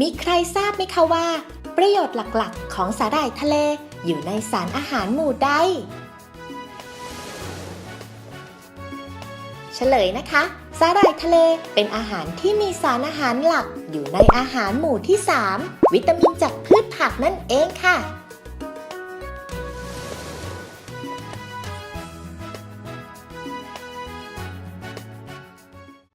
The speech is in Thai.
มีใครทราบไหมคะว่าประโยชน์หลักๆของสาหร่ายทะเลอยู่ในสารอาหารหมู่ใดเฉลยนะคะสาหร่ายทะเลเป็นอาหารที่มีสารอาหารหลักอยู่ในอาหารหมู่ที่ 3 วิตามินจากพืชผักนั่นเองค่ะ